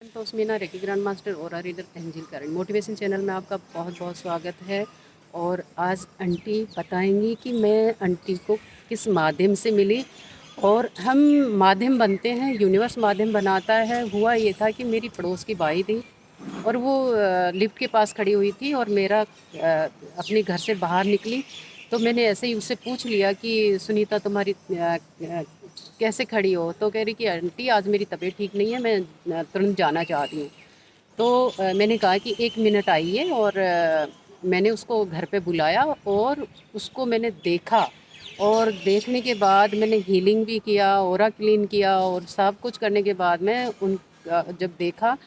तस्मीना reiki grand master और reader तहजील करें motivation channel में आपका बहुत बहुत स्वागत है। और आज आंटी बताएंगी कि मैं आंटी को किस माध्यम से मिली। और हम माध्यम बनते हैं, यूनिवर्स माध्यम बनाता है। हुआ ये था कि मेरी पड़ोस की बाई थी और वो लिफ्ट के पास खड़ी हुई थी और मेरा अपने घर से बाहर निकली तो मैंने ऐसे ही उससे पूछ लिया कि सुनीता तुम्हारी कैसे खड़ी हो। तो कह रही कि आंटी आज मेरी तबीयत ठीक नहीं है, मैं तुरंत जाना चाह रही हूँ। तो मैंने कहा कि 1 मिनट आइए और मैंने उसको घर पे बुलाया और उसको मैंने देखा। और देखने के बाद मैंने हीलिंग भी किया, ऑरा क्लीन किया और सब कुछ करने के बाद मैं जब देखा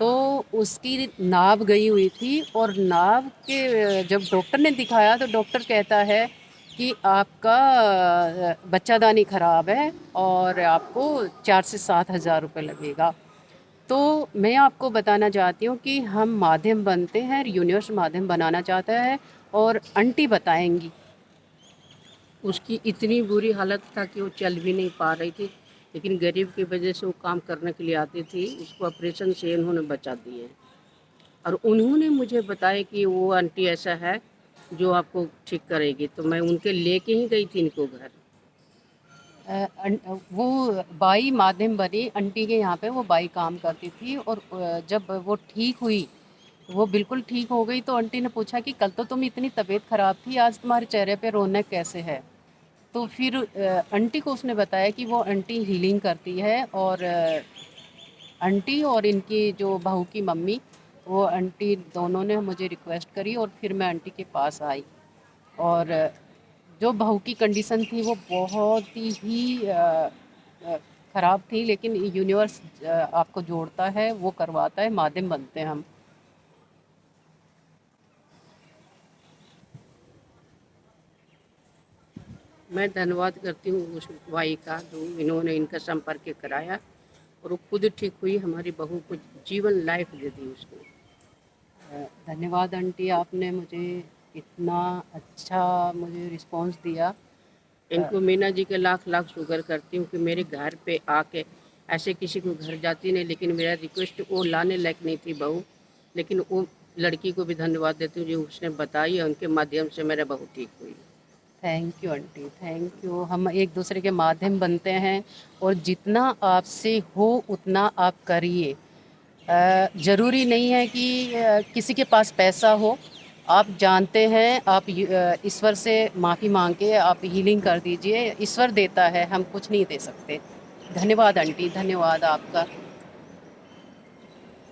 तो उसकी नाभ गई हुई थी। और नाभ के जब डॉक्टर ने दिखाया तो डॉक्टर कहता है कि आपका बच्चादानी ख़राब है और आपको 4 से 7 हज़ार रुपये लगेगा। तो मैं आपको बताना चाहती हूँ कि हम माध्यम बनते हैं, यूनिवर्स माध्यम बनाना चाहता है। और आंटी बताएंगी। उसकी इतनी बुरी हालत था कि वो चल भी नहीं पा रही थी, लेकिन गरीब की वजह से वो काम करने के लिए आती थी। उसको ऑपरेशन से उन्होंने बचा दिए और उन्होंने मुझे बताया कि वो आंटी ऐसा है जो आपको ठीक करेगी। तो मैं उनके लेके ही गई थी इनको घर। वो बाई माध्यम बनी आंटी के यहाँ पे। वो बाई काम करती थी और जब वो ठीक हुई, वो बिल्कुल ठीक हो गई तो आंटी ने पूछा कि कल तो तुम इतनी तबीयत ख़राब थी, आज तुम्हारे चेहरे पे रौनक कैसे है। तो फिर आंटी को उसने बताया कि वो आंटी हीलिंग करती है। और आंटी और इनकी जो बहू की मम्मी, वो आंटी दोनों ने मुझे रिक्वेस्ट करी और फिर मैं आंटी के पास आई। और जो बहू की कंडीशन थी वो बहुत ही ख़राब थी, लेकिन यूनिवर्स आपको जोड़ता है, वो करवाता है, माध्यम बनते हैं हम। मैं धन्यवाद करती हूँ उस भाई का जो इन्होंने इनका संपर्क कराया और वो खुद ठीक हुई। हमारी बहू को जीवन लाइफ दे दी उसने। धन्यवाद आंटी, आपने मुझे इतना अच्छा मुझे रिस्पांस दिया। इनको मीना जी के लाख लाख शुक्र करती हूँ कि मेरे घर पे आके ऐसे किसी को घर जाती नहीं। लेकिन मेरा रिक्वेस्ट वो लाने लायक नहीं थी बहू, लेकिन वो लड़की को भी धन्यवाद देती हूँ जो उसने बताई और उनके माध्यम से मेरा बहू ठीक हुई। Thank you aunty, thank you. हम एक दूसरे के माध्यम बनते हैं और जितना आपसे हो उतना आप करिए। ज़रूरी नहीं है कि किसी के पास पैसा हो। आप जानते हैं, आप ईश्वर से माफ़ी मांग के आप हीलिंग कर दीजिए। ईश्वर देता है, हम कुछ नहीं दे सकते। धन्यवाद आंटी, धन्यवाद आपका।